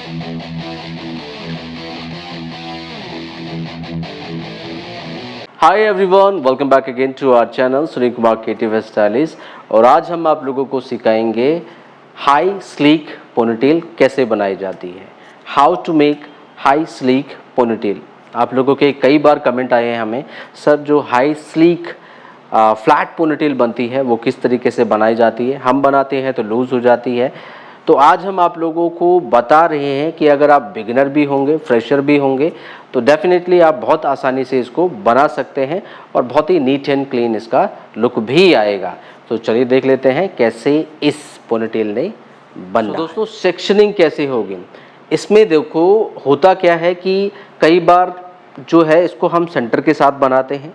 Hi everyone, welcome back again to our channel Sunil Kumar creative hair stylist. और आज हम आप लोगों को सिखाएंगे हाई स्लीक पोनीटेल कैसे बनाई जाती है। How to make high sleek ponytail. आप लोगों के कई बार कमेंट आए हैं हमें, सर जो हाई स्लीक फ्लैट पोनीटेल बनती है वो किस तरीके से बनाई जाती है। हम बनाते हैं तो लूज़ हो जाती है। तो आज हम आप लोगों को बता रहे हैं कि अगर आप बिगिनर भी होंगे, फ्रेशर भी होंगे, तो डेफिनेटली आप बहुत आसानी से इसको बना सकते हैं और बहुत ही नीट एंड क्लीन इसका लुक भी आएगा। तो चलिए देख लेते हैं कैसे इस पोनीटेल ने बनना। तो दोस्तों सेक्शनिंग कैसे होगी इसमें, देखो होता क्या है कि कई बार जो है इसको हम सेंटर के साथ बनाते हैं,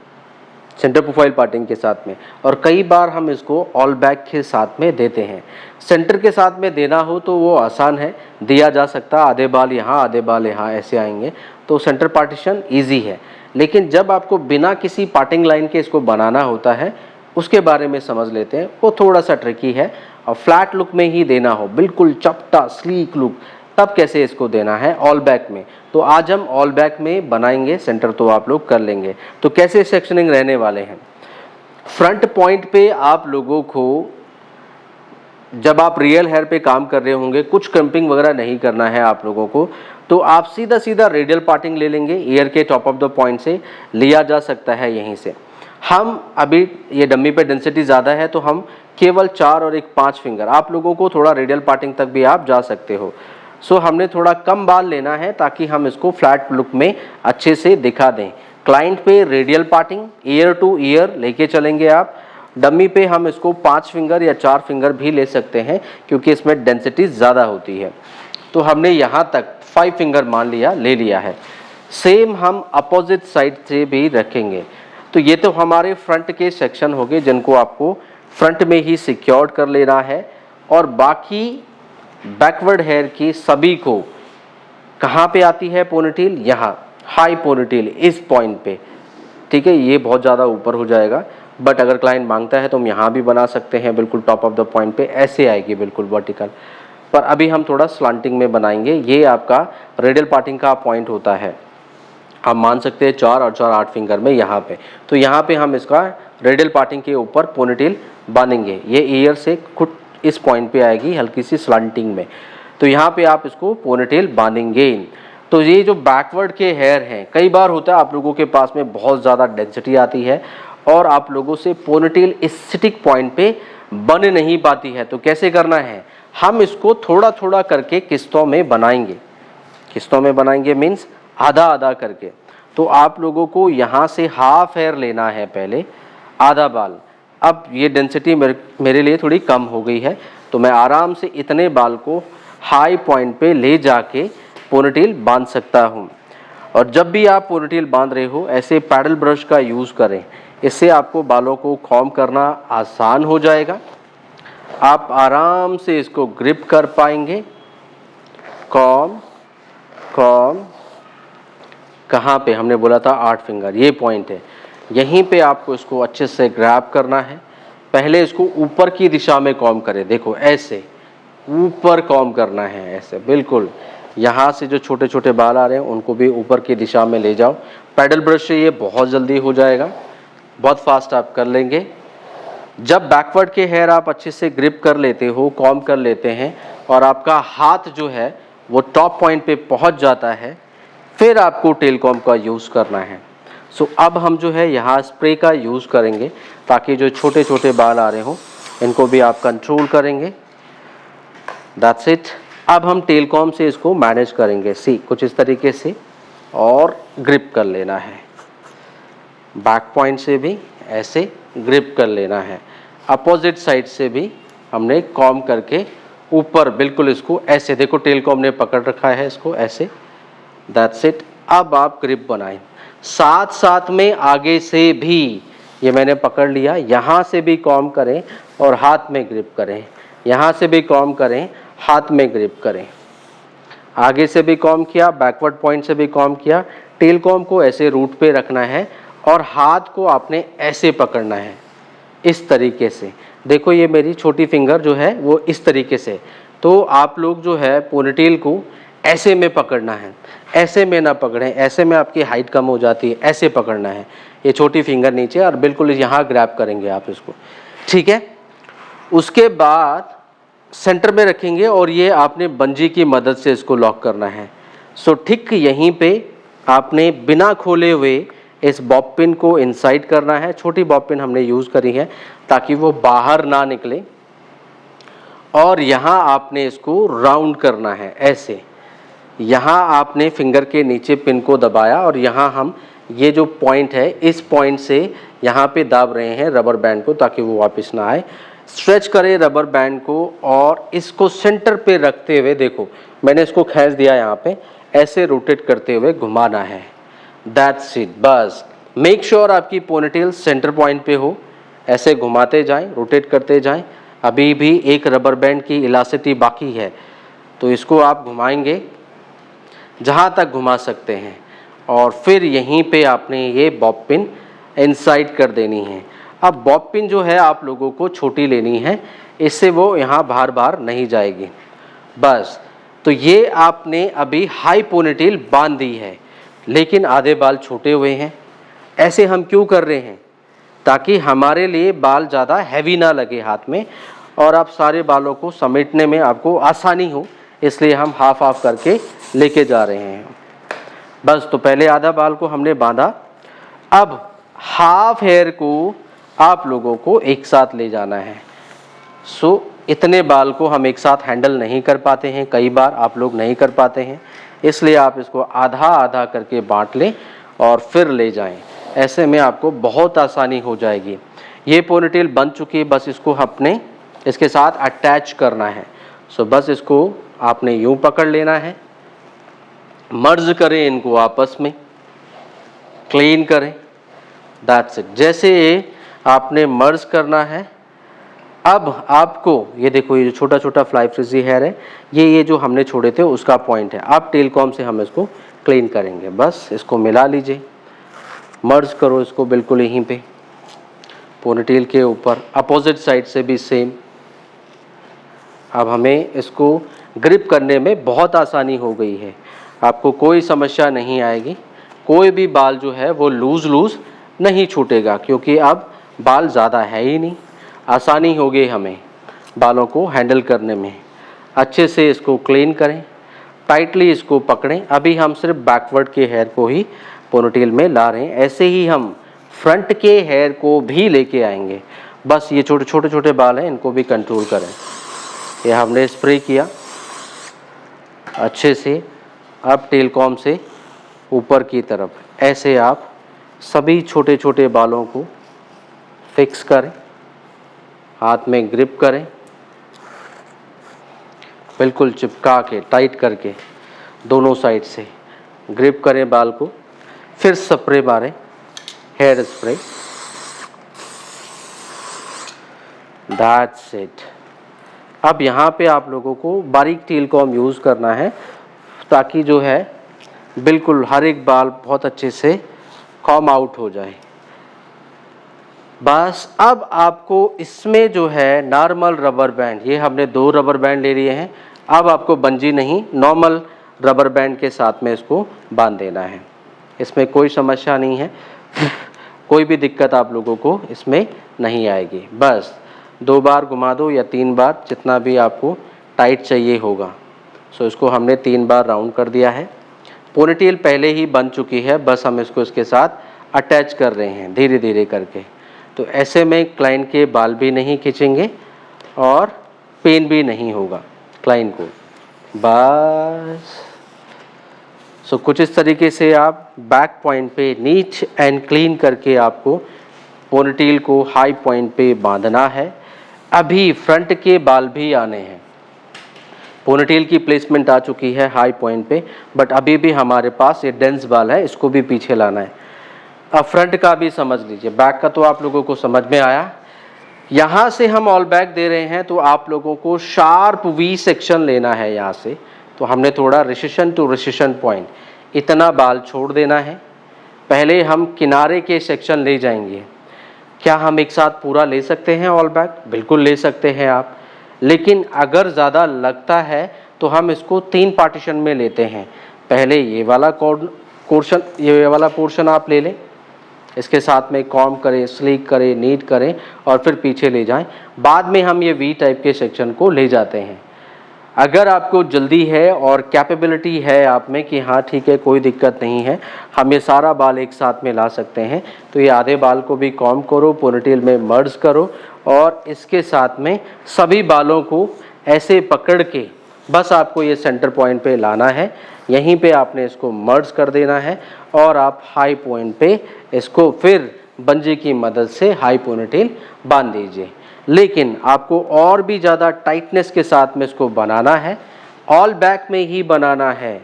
सेंटर प्रोफाइल पार्टिंग के साथ में, और कई बार हम इसको ऑल बैक के साथ में देते हैं। सेंटर के साथ में देना हो तो वो आसान है, दिया जा सकता, आधे बाल यहाँ आधे बाल यहाँ ऐसे आएंगे, तो सेंटर पार्टीशन इजी है। लेकिन जब आपको बिना किसी पार्टिंग लाइन के इसको बनाना होता है, उसके बारे में समझ लेते हैं। वो थोड़ा सा ट्रिकी है, और फ्लैट लुक में ही देना हो, बिल्कुल चपटा स्लीक लुक, तब कैसे इसको देना है ऑल बैक में। तो आज हम ऑल बैक में बनाएंगे, सेंटर तो आप लोग कर लेंगे। तो कैसे सेक्शनिंग रहने वाले हैं। फ्रंट पॉइंट पे आप लोगों को, जब आप रियल हेयर पे काम कर रहे होंगे, कुछ क्रम्पिंग वगैरह नहीं करना है आप लोगों को, तो आप सीधा सीधा रेडियल पार्टिंग ले लेंगे। ईयर के टॉप ऑफ द पॉइंट से लिया जा सकता है यहीं से। हम अभी ये डम्मी पे डेंसिटी ज़्यादा है तो हम केवल 4 और 1 5 फिंगर, आप लोगों को थोड़ा रेडियल पार्टिंग तक भी आप जा सकते हो। सो हमने थोड़ा कम बाल लेना है ताकि हम इसको फ्लैट लुक में अच्छे से दिखा दें। क्लाइंट पे radial parting ear to ear लेके चलेंगे आप। डमी पे हम इसको 5 फिंगर या 4 फिंगर भी ले सकते हैं क्योंकि इसमें डेंसिटी ज़्यादा होती है। तो हमने यहाँ तक 5 फिंगर मान लिया, ले लिया है। सेम हम अपोजिट साइड से भी रखेंगे। तो ये तो हमारे फ्रंट के सेक्शन हो गए जिनको आपको फ्रंट में ही सिक्योर्ड कर लेना है। और बाकी बैकवर्ड हेयर की सभी को कहाँ पे आती है पोनीटेल, यहाँ हाई पोनीटेल इस पॉइंट पे, ठीक है। ये बहुत ज़्यादा ऊपर हो जाएगा, बट अगर क्लाइंट मांगता है तो हम यहाँ भी बना सकते हैं, बिल्कुल टॉप ऑफ द पॉइंट पे ऐसे आएगी बिल्कुल वर्टिकल। पर अभी हम थोड़ा स्लांटिंग में बनाएंगे। ये आपका रेडियल पार्टिंग का पॉइंट होता है, आप मान सकते हैं 4 और 4 8 फिंगर में यहाँ पे। तो यहाँ पे हम इसका रेडियल पार्टिंग के ऊपर पोनीटेल बांधेंगे। ये ईयर से कुछ इस पॉइंट पे आएगी हल्की सी स्लांटिंग में, तो यहाँ पे आप इसको पोनीटेल बांधेंगे। तो ये जो बैकवर्ड के हेयर हैं, कई बार होता है आप लोगों के पास में बहुत ज़्यादा डेंसिटी आती है और आप लोगों से पोनीटेल एस्थेटिक पॉइंट पे बन नहीं पाती है। तो कैसे करना है, हम इसको थोड़ा थोड़ा करके किस्तों में बनाएंगे। किस्तों में बनाएंगे मीन्स आधा आधा करके। तो आप लोगों को यहाँ से हाफ हेयर लेना है पहले, आधा बाल। अब ये डेंसिटी मेरे लिए थोड़ी कम हो गई है, तो मैं आराम से इतने बाल को हाई पॉइंट पे ले जाके पोनीटेल बांध सकता हूँ। और जब भी आप पोनीटेल बांध रहे हो, ऐसे पैडल ब्रश का यूज़ करें, इससे आपको बालों को कॉम्ब करना आसान हो जाएगा। आप आराम से इसको ग्रिप कर पाएंगे। कॉम्ब कॉम्ब कहाँ पे हमने बोला था 8 फिंगर, ये पॉइंट है, यहीं पे आपको इसको अच्छे से ग्रैब करना है। पहले इसको ऊपर की दिशा में कॉम्ब करें, देखो ऐसे ऊपर कॉम्ब करना है, ऐसे बिल्कुल। यहाँ से जो छोटे छोटे बाल आ रहे हैं उनको भी ऊपर की दिशा में ले जाओ। पैडल ब्रश से ये बहुत जल्दी हो जाएगा, बहुत फास्ट आप कर लेंगे। जब बैकवर्ड के हेयर आप अच्छे से ग्रिप कर लेते हो, कॉम्ब कर लेते हैं, और आपका हाथ जो है वो टॉप पॉइंट पे पहुँच जाता है, फिर आपको टेल कॉम्ब का यूज़ करना है। सो अब हम जो है यहाँ स्प्रे का यूज़ करेंगे ताकि जो छोटे छोटे बाल आ रहे हों इनको भी आप कंट्रोल करेंगे। That's it. अब हम टेल कॉम्ब से इसको मैनेज करेंगे, सी कुछ इस तरीके से, और ग्रिप कर लेना है। बैक पॉइंट से भी ऐसे ग्रिप कर लेना है। अपोजिट साइड से भी हमने कॉम्ब करके ऊपर बिल्कुल इसको ऐसे, देखो टेल कॉम्ब ने पकड़ रखा है इसको ऐसे। That's it. अब आप ग्रिप बनाएं, साथ साथ में आगे से भी, ये मैंने पकड़ लिया, यहाँ से भी कॉम्ब करें और हाथ में ग्रिप करें, यहाँ से भी कॉम्ब करें, हाथ में ग्रिप करें। आगे से भी कॉम्ब किया, बैकवर्ड पॉइंट से भी कॉम्ब किया। टेल कॉम्ब को ऐसे रूट पे रखना है और हाथ को आपने ऐसे पकड़ना है, इस तरीके से। देखो ये मेरी छोटी फिंगर जो है वो इस तरीके से। तो आप लोग जो है पोनीटेल को ऐसे में पकड़ना है, ऐसे में ना पकड़ें, ऐसे में आपकी हाइट कम हो जाती है, ऐसे पकड़ना है, ये छोटी फिंगर नीचे और बिल्कुल यहाँ ग्रैब करेंगे आप इसको, ठीक है। उसके बाद सेंटर में रखेंगे और ये आपने बंजी की मदद से इसको लॉक करना है। सो ठीक यहीं पे आपने बिना खोले हुए इस बॉब पिन को इनसाइड करना है। छोटी बॉब पिन हमने यूज़ करी है ताकि वो बाहर ना निकले, और यहाँ आपने इसको राउंड करना है ऐसे। यहाँ आपने फिंगर के नीचे पिन को दबाया और यहाँ हम ये जो पॉइंट है इस पॉइंट से यहाँ पे दाब रहे हैं रबर बैंड को ताकि वो वापस ना आए। स्ट्रेच करें रबर बैंड को और इसको सेंटर पे रखते हुए, देखो मैंने इसको खींच दिया, यहाँ पे ऐसे रोटेट करते हुए घुमाना है। दैट्स इट, बस मेक श्योर आपकी पोनीटेल सेंटर पॉइंट पे हो, ऐसे घुमाते जाएं, रोटेट करते जाएं। अभी भी एक रबर बैंड की इलास्टिसिटी बाकी है, तो इसको आप घुमाएंगे जहाँ तक घुमा सकते हैं और फिर यहीं पे आपने ये बॉब पिन इनसाइड कर देनी है। अब बॉब पिन जो है आप लोगों को छोटी लेनी है, इससे वो यहाँ बार बार नहीं जाएगी। बस, तो ये आपने अभी हाई पोनीटेल बांध दी है, लेकिन आधे बाल छोटे हुए हैं। ऐसे हम क्यों कर रहे हैं? ताकि हमारे लिए बाल ज़्यादा हैवी ना लगे हाथ में और आप सारे बालों को समेटने में आपको आसानी हो, इसलिए हम हाफ हाफ करके लेके जा रहे हैं। बस, तो पहले आधा बाल को हमने बांधा, अब हाफ हेयर को आप लोगों को एक साथ ले जाना है। सो इतने बाल को हम एक साथ हैंडल नहीं कर पाते हैं, कई बार आप लोग नहीं कर पाते हैं, इसलिए आप इसको आधा आधा करके बांट लें और फिर ले जाएं। ऐसे में आपको बहुत आसानी हो जाएगी। ये पोनीटेल बन चुकी है, बस इसको अपने इसके साथ अटैच करना है। सो बस इसको आपने यूं पकड़ लेना है, मर्ज करें इनको आपस में, क्लीन करें, दैट्स इट। जैसे आपने मर्ज करना है, अब आपको ये देखो, ये जो छोटा छोटा फ्लाई फ्रिजी हेयर है, ये जो हमने छोड़े थे उसका पॉइंट है। अब टेल कॉम से हम इसको क्लीन करेंगे। बस इसको मिला लीजिए, मर्ज करो इसको बिल्कुल यहीं पे पोनीटेल के ऊपर, अपोजिट साइड से भी सेम। अब हमें इसको ग्रिप करने में बहुत आसानी हो गई है, आपको कोई समस्या नहीं आएगी। कोई भी बाल जो है वो लूज़ नहीं छूटेगा, क्योंकि अब बाल ज़्यादा है ही नहीं। आसानी हो गई हमें बालों को हैंडल करने में। अच्छे से इसको क्लीन करें, टाइटली इसको पकड़ें। अभी हम सिर्फ बैकवर्ड के हेयर को ही पोनीटेल में ला रहे हैं, ऐसे ही हम फ्रंट के हेयर को भी लेके आएंगे। बस ये छोटे छोटे बाल हैं, इनको भी कंट्रोल करें। ये हमने स्प्रे किया अच्छे से। अब टेल कॉम से ऊपर की तरफ ऐसे आप सभी छोटे छोटे बालों को फिक्स करें, हाथ में ग्रिप करें, बिल्कुल चिपका के टाइट करके दोनों साइड से ग्रिप करें बाल को। फिर स्प्रे मारें, हेयर स्प्रे, दैट्स इट। अब यहाँ पे आप लोगों को बारीक टेल कॉम यूज़ करना है ताकि जो है बिल्कुल हर एक बाल बहुत अच्छे से कॉम आउट हो जाए। बस अब आपको इसमें जो है नॉर्मल रबर बैंड, ये हमने 2 रबर बैंड ले लिए हैं, अब आपको बंजी नहीं नॉर्मल रबर बैंड के साथ में इसको बांध देना है। इसमें कोई समस्या नहीं है, कोई भी दिक्कत आप लोगों को इसमें नहीं आएगी। बस 2 बार घुमा दो या 3 बार, जितना भी आपको टाइट चाहिए होगा। सो इसको हमने 3 बार राउंड कर दिया है। पोनीटेल पहले ही बन चुकी है, बस हम इसको इसके साथ अटैच कर रहे हैं धीरे धीरे करके। तो ऐसे में क्लाइंट के बाल भी नहीं खींचेंगे और पेन भी नहीं होगा क्लाइंट को। बस सो कुछ इस तरीके से आप बैक पॉइंट पे नीट एंड क्लीन करके आपको पोनीटेल को हाई पॉइंट पे बांधना है। अभी फ्रंट के बाल भी आने हैं। पोनीटेल की प्लेसमेंट आ चुकी है हाई पॉइंट पे, बट अभी भी हमारे पास ये डेंस बाल है, इसको भी पीछे लाना है। अब फ्रंट का भी समझ लीजिए, बैक का तो आप लोगों को समझ में आया। यहाँ से हम ऑल बैक दे रहे हैं तो आप लोगों को शार्प वी सेक्शन लेना है यहाँ से। तो हमने थोड़ा रिसेशन टू रिसेशन पॉइंट इतना बाल छोड़ देना है। पहले हम किनारे के सेक्शन ले जाएंगे। क्या हम एक साथ पूरा ले सकते हैं ऑल बैक? बिल्कुल ले सकते हैं आप, लेकिन अगर ज़्यादा लगता है तो हम इसको 3 पार्टीशन में लेते हैं। पहले ये वाला पोर्शन आप ले लें, इसके साथ में कॉम करें, स्लीक करें, नीट करें और फिर पीछे ले जाएं। बाद में हम ये वी टाइप के सेक्शन को ले जाते हैं। अगर आपको जल्दी है और कैपेबिलिटी है आप में कि हाँ ठीक है कोई दिक्कत नहीं है, हम ये सारा बाल एक साथ में ला सकते हैं, तो ये आधे बाल को भी कॉम करो, पोनीटेल में मर्ज करो और इसके साथ में सभी बालों को ऐसे पकड़ के बस आपको ये सेंटर पॉइंट पे लाना है। यहीं पे आपने इसको मर्ज कर देना है और आप हाई पॉइंट पे इसको फिर बंजे की मदद से हाई पोनीटेल बांध दीजिए। लेकिन आपको और भी ज़्यादा टाइटनेस के साथ में इसको बनाना है, ऑल बैक में ही बनाना है।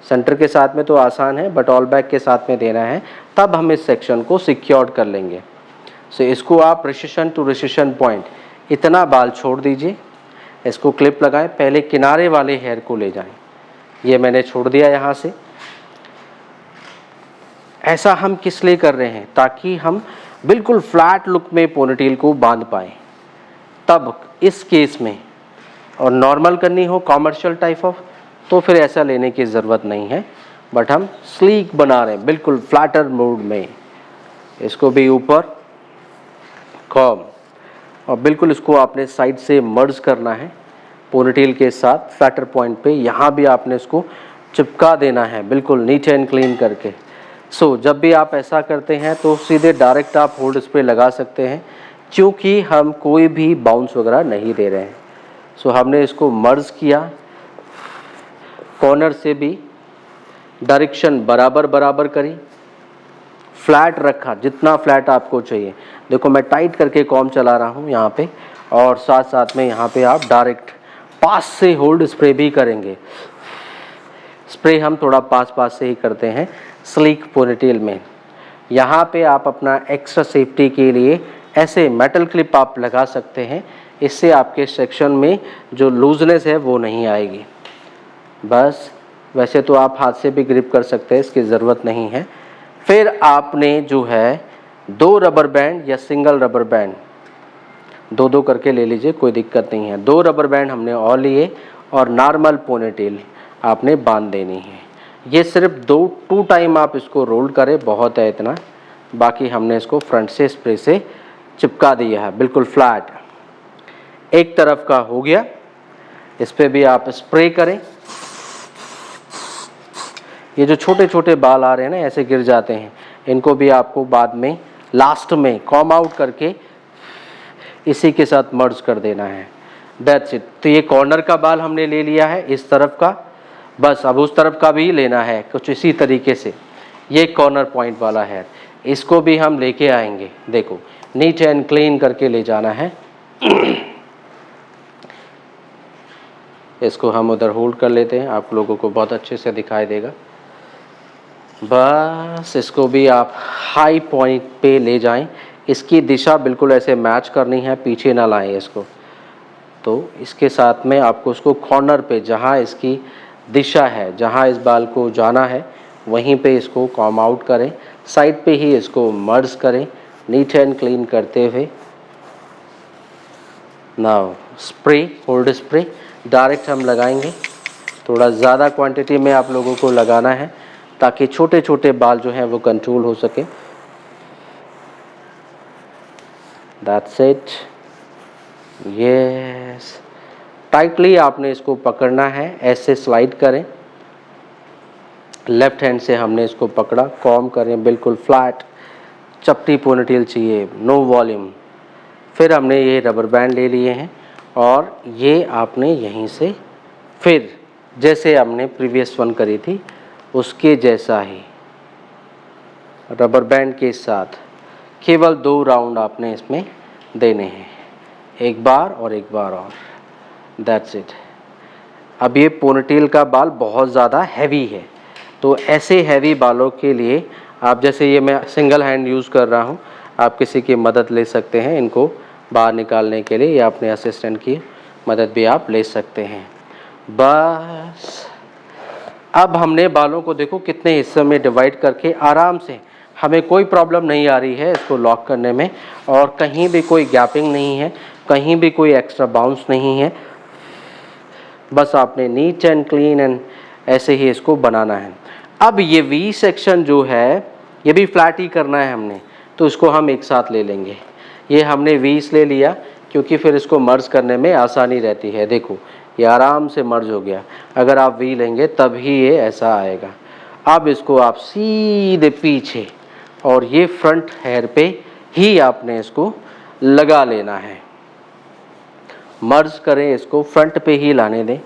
सेंटर के साथ में तो आसान है बट ऑल बैक के साथ में देना है, तब हम इस सेक्शन को सिक्योर कर लेंगे। सो इसको आप रिसेशन टू रिसेशन पॉइंट इतना बाल छोड़ दीजिए, इसको क्लिप लगाएं, पहले किनारे वाले हेयर को ले जाएं। ये मैंने छोड़ दिया यहाँ से। ऐसा हम किस लिए कर रहे हैं? ताकि हम बिल्कुल फ्लैट लुक में पोनीटेल को बांध पाएँ। तब इस केस में और नॉर्मल करनी हो कॉमर्शियल टाइप ऑफ, तो फिर ऐसा लेने की ज़रूरत नहीं है, बट हम स्लीक बना रहे हैं बिल्कुल फ्लैटर मोड में। इसको भी ऊपर कॉम और बिल्कुल इसको आपने साइड से मर्ज करना है पोनीटेल के साथ फ्लैटर पॉइंट पे। यहाँ भी आपने इसको चिपका देना है बिल्कुल नीट एंड क्लीन करके। सो जब भी आप ऐसा करते हैं तो सीधे डायरेक्ट आप होल्ड स्प्रे लगा सकते हैं, क्योंकि हम कोई भी बाउंस वगैरह नहीं दे रहे हैं। सो हमने इसको मर्ज किया, कॉर्नर से भी डायरेक्शन बराबर बराबर करी, फ्लैट रखा जितना फ्लैट आपको चाहिए। देखो मैं टाइट करके कॉम चला रहा हूँ यहाँ पे, और साथ साथ में यहाँ पे आप डायरेक्ट पास से होल्ड स्प्रे भी करेंगे। स्प्रे हम थोड़ा पास पास से ही करते हैं स्लीक पोनीटेल में। यहाँ पे आप अपना एक्स्ट्रा सेफ्टी के लिए ऐसे मेटल क्लिप आप लगा सकते हैं, इससे आपके सेक्शन में जो लूजनेस है वो नहीं आएगी। बस वैसे तो आप हाथ से भी ग्रिप कर सकते हैं, इसकी ज़रूरत नहीं है। फिर आपने जो है 2 रबर बैंड या सिंगल रबर बैंड 2-2 करके ले लीजिए, कोई दिक्कत नहीं है। 2 रबर बैंड हमने और लिए और नॉर्मल पोनीटेल आपने बांध देनी है। ये सिर्फ 2 टाइम आप इसको रोल करें, बहुत है इतना। बाकी हमने इसको फ्रंट से स्प्रे से चिपका दिया है बिल्कुल फ्लैट। एक तरफ का हो गया, इस पे भी आप स्प्रे करें। ये जो छोटे छोटे बाल आ रहे हैं ना ऐसे गिर जाते हैं, इनको भी आपको बाद में लास्ट में कॉम आउट करके इसी के साथ मर्ज कर देना है। That's it. तो ये कॉर्नर का बाल हमने ले लिया है इस तरफ का, बस अब उस तरफ का भी लेना है कुछ इसी तरीके से। ये कॉर्नर पॉइंट वाला है, इसको भी हम लेके आएंगे। देखो नीट एंड क्लीन करके ले जाना है। इसको हम उधर होल्ड कर लेते हैं, आप लोगों को बहुत अच्छे से दिखाई देगा। बस इसको भी आप हाई पॉइंट पे ले जाएं। इसकी दिशा बिल्कुल ऐसे मैच करनी है, पीछे ना लाएं इसको। तो इसके साथ में आपको उसको कॉर्नर पे जहाँ इसकी दिशा है, जहाँ इस बाल को जाना है वहीं पे इसको कॉम आउट करें, साइड पे ही इसको मर्ज करें नीट एंड क्लीन करते हुए। Now spray, hold spray direct हम लगाएंगे। थोड़ा ज़्यादा क्वांटिटी में आप लोगों को लगाना है ताकि छोटे छोटे बाल जो हैं वो कंट्रोल हो सके। That's it. यस, टाइटली आपने इसको पकड़ना है, ऐसे स्लाइड करें। लेफ्ट हैंड से हमने इसको पकड़ा, कॉम करें बिल्कुल फ्लैट। चपटी पोनीटेल चाहिए, नो वॉल्यूम। फिर हमने ये रबर बैंड ले लिए हैं और ये आपने यहीं से फिर जैसे हमने प्रीवियस वन करी थी उसके जैसा ही रबर बैंड के साथ केवल 2 राउंड आपने इसमें देने हैं, एक बार और एक बार और। That's it. अब ये पोनीटेल का बाल बहुत ज़्यादा हैवी है, तो ऐसे हैवी बालों के लिए आप, जैसे ये मैं सिंगल हैंड यूज़ कर रहा हूँ, आप किसी की मदद ले सकते हैं इनको बाहर निकालने के लिए, या अपने असिस्टेंट की मदद भी आप ले सकते हैं। बस अब हमने बालों को देखो कितने हिस्सों में डिवाइड करके आराम से, हमें कोई प्रॉब्लम नहीं आ रही है इसको लॉक करने में, और कहीं भी कोई गैपिंग नहीं है, कहीं भी कोई एक्स्ट्रा बाउंस नहीं है। बस आपने नीट एंड क्लीन एंड ऐसे ही इसको बनाना है। अब ये वी सेक्शन जो है ये भी फ्लैट ही करना है हमने, तो इसको हम एक साथ ले लेंगे। ये हमने वी इसलिए लिया क्योंकि फिर इसको मर्ज करने में आसानी रहती है। देखो ये आराम से मर्ज हो गया। अगर आप वी लेंगे तभी ये ऐसा आएगा। अब इसको आप सीधे पीछे और ये फ्रंट हेयर पे ही आपने इसको लगा लेना है। मर्ज करें, इसको फ्रंट पे ही लाने दें,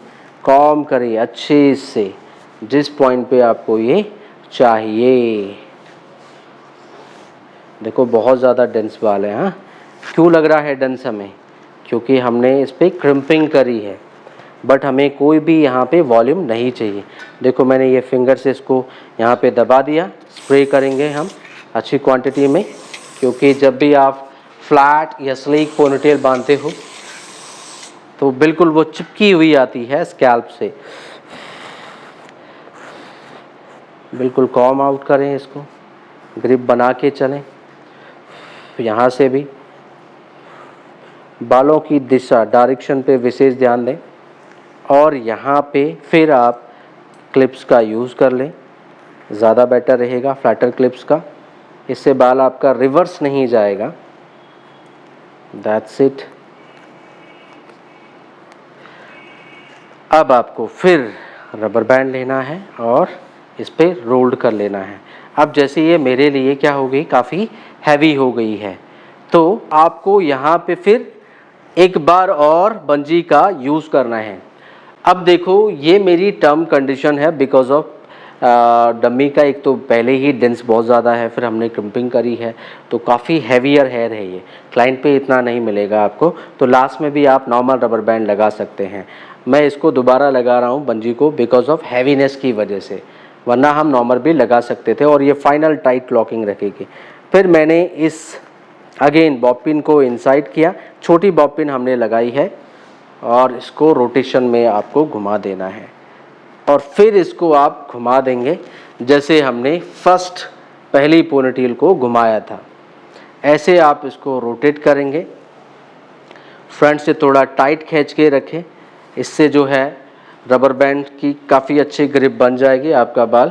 कॉम करें अच्छे से जिस पॉइंट पे आपको ये चाहिए। देखो बहुत ज़्यादा डेंस बाल है। हाँ, क्यों लग रहा है डेंस हमें? क्योंकि हमने इस पर क्रिम्पिंग करी है, बट हमें कोई भी यहाँ पे वॉल्यूम नहीं चाहिए। देखो मैंने ये फिंगर से इसको यहाँ पे दबा दिया। स्प्रे करेंगे हम अच्छी क्वांटिटी में, क्योंकि जब भी आप फ्लैट या स्लीक पोनीटेल बांधते हो तो बिल्कुल वो चिपकी हुई आती है स्कैल्प से। बिल्कुल कॉम आउट करें इसको, ग्रिप बना के चलें। यहाँ से भी बालों की दिशा डायरेक्शन पे विशेष ध्यान दें, और यहाँ पे फिर आप क्लिप्स का यूज़ कर लें, ज़्यादा बेटर रहेगा फ्लैटर क्लिप्स का। इससे बाल आपका रिवर्स नहीं जाएगा। That's it. अब आपको फिर रबर बैंड लेना है और इस पे रोल्ड कर लेना है। अब जैसे ये मेरे लिए क्या हो गई, काफ़ी हैवी हो गई है, तो आपको यहाँ पे फिर एक बार और बंजी का यूज़ करना है। अब देखो ये मेरी टर्म कंडीशन है बिकॉज ऑफ डम्मी का एक तो पहले ही डेंस बहुत ज़्यादा है, फिर हमने क्रिम्पिंग करी है, तो काफ़ी हैवियर हेयर है ये। क्लाइंट पे इतना नहीं मिलेगा आपको, तो लास्ट में भी आप नॉर्मल रबर बैंड लगा सकते हैं। मैं इसको दोबारा लगा रहा हूँ बंजी को बिकॉज ऑफ हैवीनेस की वजह से, वरना हम नॉर्मल भी लगा सकते थे और ये फाइनल टाइट लॉकिंग रखेगी। फिर मैंने इस अगेन बॉब पिन को इनसाइड किया, छोटी बॉब पिन हमने लगाई है और इसको रोटेशन में आपको घुमा देना है, और फिर इसको आप घुमा देंगे जैसे हमने फर्स्ट पहली पोनीटेल को घुमाया था। ऐसे आप इसको रोटेट करेंगे। फ्रंट से थोड़ा टाइट खींच के रखें, इससे जो है रबर बैंड की काफ़ी अच्छी ग्रिप बन जाएगी, आपका बाल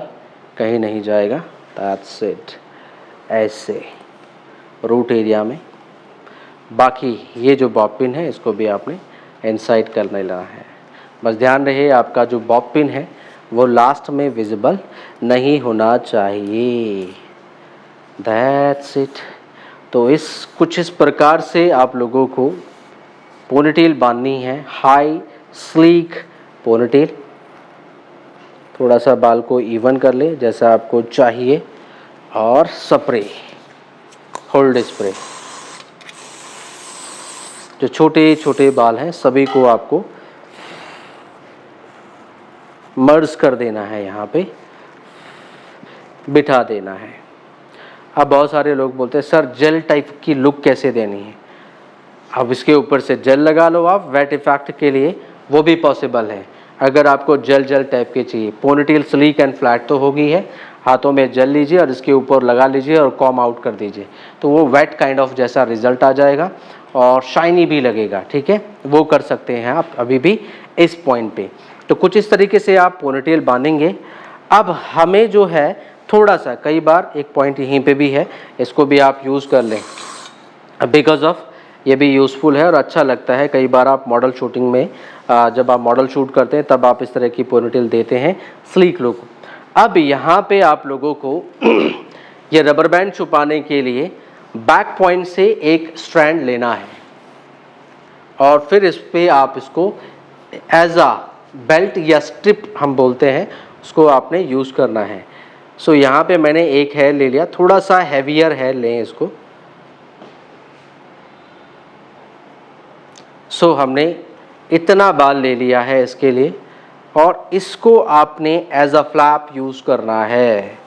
कहीं नहीं जाएगा। That's it. ऐसे रूट एरिया में। बाकी ये जो बॉब पिन है इसको भी आपने इनसाइड कर लेना है। बस ध्यान रहे आपका जो बॉब पिन है वो लास्ट में विजिबल नहीं होना चाहिए। That's it. तो कुछ इस प्रकार से आप लोगों को पोनीटेल बांधनी है, हाई स्लीक पोनीटेल। थोड़ा सा बाल को इवन कर ले जैसा आपको चाहिए, और स्प्रे, होल्ड स्प्रे। जो छोटे छोटे बाल हैं सभी को आपको मर्ज कर देना है, यहाँ पे बिठा देना है। अब बहुत सारे लोग बोलते हैं सर जेल टाइप की लुक कैसे देनी है? अब इसके ऊपर से जेल लगा लो आप वेट इफेक्ट के लिए, वो भी पॉसिबल है। अगर आपको जेल टाइप के चाहिए, पोनीटेल स्लीक एंड फ्लैट तो होगी है, हाथों में जेल लीजिए और इसके ऊपर लगा लीजिए और कॉम आउट कर दीजिए, तो वो वेट काइंड ऑफ जैसा रिजल्ट आ जाएगा और शाइनी भी लगेगा। ठीक है, वो कर सकते हैं आप अभी भी इस पॉइंट पे। तो कुछ इस तरीके से आप पोनीटेल बांधेंगे। अब हमें जो है थोड़ा सा, कई बार एक पॉइंट यहीं पे भी है, इसको भी आप यूज़ कर लें बिकॉज ऑफ ये भी यूज़फुल है और अच्छा लगता है। कई बार आप मॉडल शूटिंग में जब आप मॉडल शूट करते हैं तब आप इस तरह की पोनीटेल देते हैं स्लीक लुक। अब यहाँ पे आप लोगों को ये रबर बैंड छुपाने के लिए बैक पॉइंट से एक स्ट्रैंड लेना है और फिर इस पे आप इसको एज अ बेल्ट या स्ट्रिप हम बोलते हैं, उसको आपने यूज़ करना है। सो यहाँ पे मैंने एक हेयर ले लिया, थोड़ा सा हैवियर हेयर लें इसको। सो हमने इतना बाल ले लिया है इसके लिए, और इसको आपने एज अ फ्लैप यूज़ करना है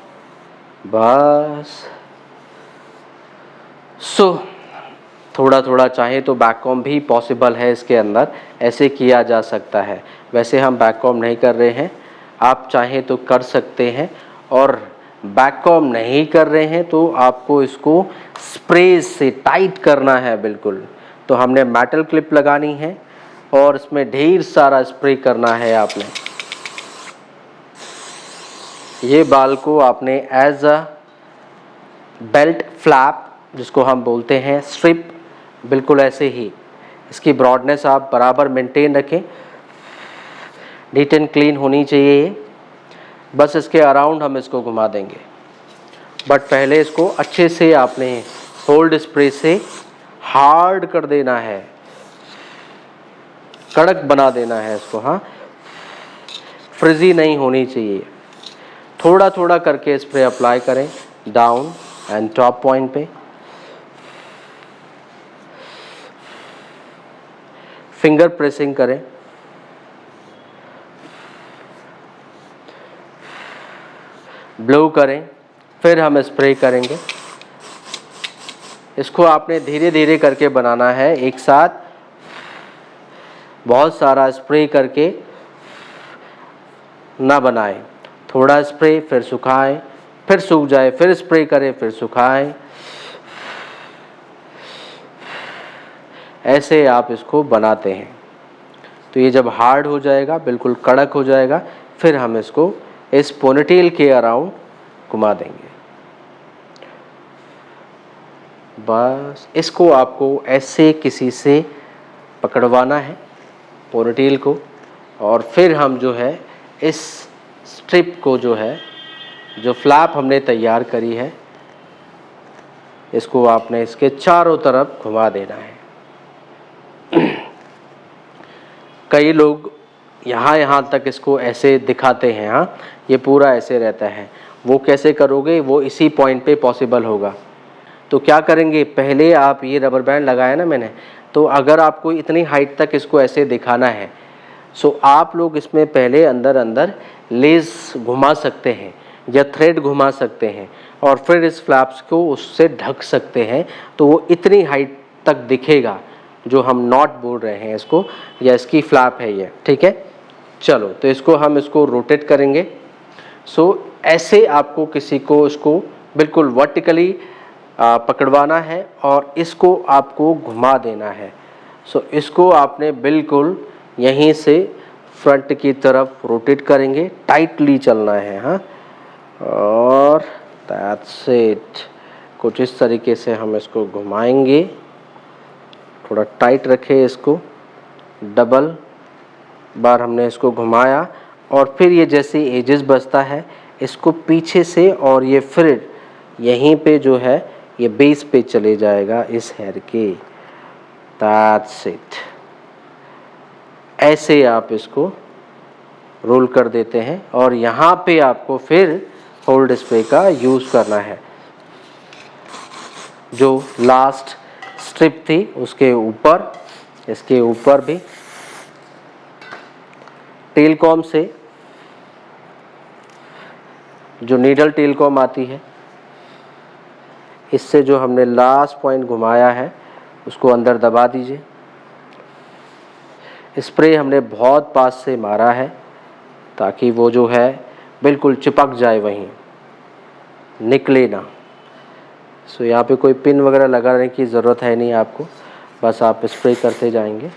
बस। सो थोड़ा थोड़ा चाहे तो बैक कॉम भी पॉसिबल है इसके अंदर, ऐसे किया जा सकता है। वैसे हम बैक कॉम नहीं कर रहे हैं, आप चाहें तो कर सकते हैं। और बैक कॉम नहीं कर रहे हैं तो आपको इसको स्प्रे से टाइट करना है बिल्कुल। तो हमने मेटल क्लिप लगानी है, और इसमें ढेर सारा स्प्रे करना है आपने। ये बाल को आपने एज अ बेल्ट फ्लैप, जिसको हम बोलते हैं स्ट्रिप, बिल्कुल ऐसे ही इसकी ब्रॉडनेस आप बराबर मेंटेन रखें। नीट एंड क्लीन होनी चाहिए ये। बस इसके अराउंड हम इसको घुमा देंगे, बट पहले इसको अच्छे से आपने होल्ड स्प्रे से हार्ड कर देना है, कड़क बना देना है इसको। हाँ, फ्रिजी नहीं होनी चाहिए। थोड़ा थोड़ा करके स्प्रे अप्लाई करें डाउन एंड टॉप पॉइंट पे। फिंगर प्रेसिंग करें। ब्लो करें, फिर हम स्प्रे करेंगे। इसको आपने धीरे धीरे करके बनाना है, एक साथ बहुत सारा स्प्रे करके ना बनाएं। थोड़ा स्प्रे, फिर सुखाएं, फिर सूख जाए, फिर स्प्रे करें, फिर सुखाएं। ऐसे आप इसको बनाते हैं तो ये जब हार्ड हो जाएगा, बिल्कुल कड़क हो जाएगा, फिर हम इसको इस पोनीटेल के अराउंड घुमा देंगे। बस इसको आपको ऐसे किसी से पकड़वाना है पोनीटेल को, और फिर हम जो है इस स्ट्रिप को जो है, जो फ्लैप हमने तैयार करी है, इसको आपने इसके चारों तरफ घुमा देना है। कई लोग यहाँ तक इसको ऐसे दिखाते हैं, हाँ ये पूरा ऐसे रहता है। वो कैसे करोगे, वो इसी पॉइंट पे पॉसिबल होगा। तो क्या करेंगे, पहले आप ये रबर बैंड लगाया ना मैंने, तो अगर आपको इतनी हाइट तक इसको ऐसे दिखाना है, सो आप लोग इसमें पहले अंदर अंदर लेस घुमा सकते हैं या थ्रेड घुमा सकते हैं, और फिर इस फ्लैप्स को उससे ढक सकते हैं, तो वो इतनी हाइट तक दिखेगा जो हम नॉट बोल रहे हैं इसको, या इसकी फ्लैप है ये, ठीक है। चलो, तो इसको हम इसको रोटेट करेंगे। सो ऐसे आपको किसी को इसको बिल्कुल वर्टिकली पकड़वाना है और इसको आपको घुमा देना है। सो इसको आपने बिल्कुल यहीं से फ्रंट की तरफ रोटेट करेंगे, टाइटली चलना है। हाँ, और दैट्स इट। कुछ इस तरीके से हम इसको घुमाएंगे, थोड़ा टाइट रखें इसको। डबल बार हमने इसको घुमाया, और फिर ये जैसे एजेस बचता है इसको पीछे से, और ये फिर यहीं पे जो है ये बेस पे चले जाएगा इस हेयर के। That's it. ऐसे आप इसको रोल कर देते हैं, और यहाँ पे आपको फिर होल्ड स्प्रे का यूज़ करना है। जो लास्ट स्ट्रिप थी उसके ऊपर, इसके ऊपर भी टेल कॉम से, जो नीडल टेल कॉम आती है, इससे जो हमने लास्ट पॉइंट घुमाया है उसको अंदर दबा दीजिए। स्प्रे हमने बहुत पास से मारा है ताकि वो जो है बिल्कुल चिपक जाए, वहीं निकले ना। सो यहाँ पे कोई पिन वगैरह लगाने की ज़रूरत है नहीं आपको, बस आप स्प्रे करते जाएंगे।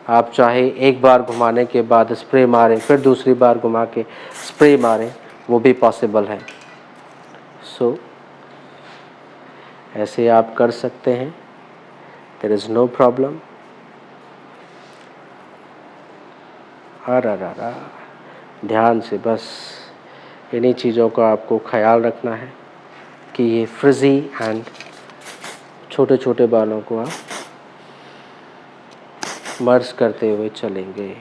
आप चाहे एक बार घुमाने के बाद स्प्रे मारें, फिर दूसरी बार घुमा के स्प्रे मारें, वो भी पॉसिबल है। सो ऐसे आप कर सकते हैं, देयर इज़ नो प्रॉब्लम। ध्यान से बस इन्हीं चीज़ों का आपको ख्याल रखना है कि ये फ्रिजी एंड छोटे छोटे बालों को आप मर्ज करते हुए चलेंगे।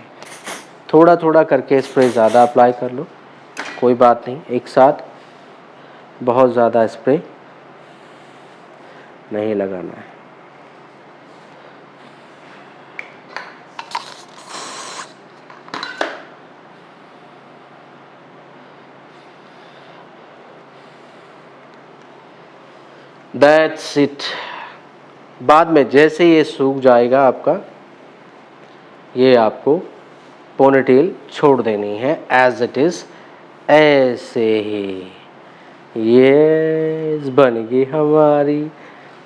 थोड़ा थोड़ा करके स्प्रे ज़्यादा अप्लाई कर लो, कोई बात नहीं, एक साथ बहुत ज़्यादा स्प्रे नहीं लगाना है। That's it. बाद में जैसे ये सूख जाएगा आपका, ये आपको पोनीटेल छोड़ देनी है एज इट इज़, ऐसे ही। ये बनेगी हमारी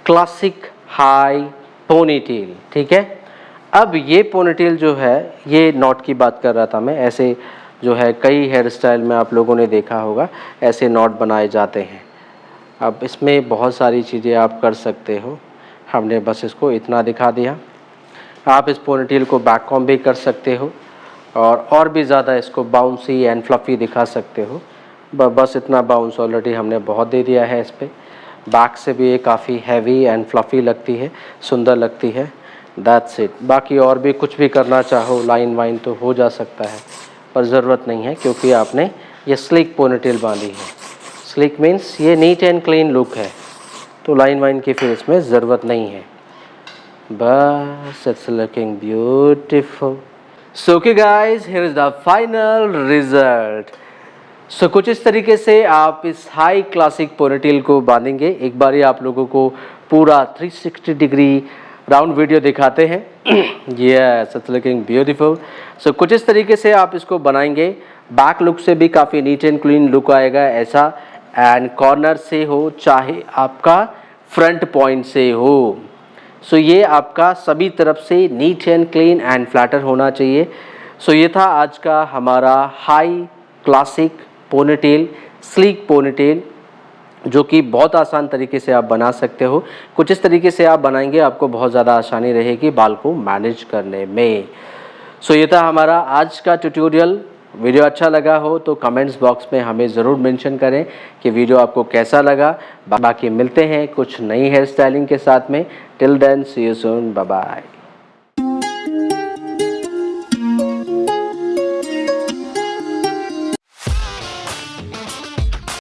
क्लासिक हाई पोनीटेल, ठीक है। अब ये पोनीटेल जो है, ये नॉट की बात कर रहा था मैं, ऐसे जो है कई हेयर स्टाइल में आप लोगों ने देखा होगा ऐसे नॉट बनाए जाते हैं। अब इसमें बहुत सारी चीज़ें आप कर सकते हो, हमने बस इसको इतना दिखा दिया। आप इस पोनीटेल को बैक कॉम्ब भी कर सकते हो और भी ज़्यादा इसको बाउंसी एंड फ्लफ़ी दिखा सकते हो। बस इतना बाउंस ऑलरेडी हमने बहुत दे दिया है इस पर। बैक से भी ये काफ़ी हैवी एंड फ्लफ़ी लगती है, सुंदर लगती है। That's it. बाकी और भी कुछ भी करना चाहो, लाइन वाइन तो हो जा सकता है, पर ज़रूरत नहीं है क्योंकि आपने ये स्लिक पोनीटेल बांधी है। स्लिक मीन्स ये नीट एंड क्लीन लुक है, तो लाइन वाइन की फिर इसमें ज़रूरत नहीं है। बस it's looking beautiful. So okay guys, here is the final result. So कुछ इस तरीके से आप इस हाई क्लासिक पोनीटेल को बांधेंगे। एक बार ही आप लोगों को पूरा 360 डिग्री राउंड वीडियो दिखाते हैं। Yes, it's looking beautiful. So कुछ इस तरीके से आप इसको बनाएंगे। बैक लुक से भी काफ़ी नीट एंड क्लीन लुक आएगा ऐसा, एंड कॉर्नर से हो चाहे आपका फ्रंट पॉइंट से हो। सो ये आपका सभी तरफ से neat and clean and flatter होना चाहिए। सो ये था आज का हमारा high classic ponytail, sleek ponytail, जो कि बहुत आसान तरीके से आप बना सकते हो। कुछ इस तरीके से आप बनाएंगे, आपको बहुत ज़्यादा आसानी रहेगी बाल को मैनेज करने में। सो ये था हमारा आज का ट्यूटोरियल। वीडियो अच्छा लगा हो तो कमेंट्स बॉक्स में हमें ज़रूर मेंशन करें कि वीडियो आपको कैसा लगा। बाकी मिलते हैं कुछ नई हेयर स्टाइलिंग के साथ में। Till then, see you soon, bye bye.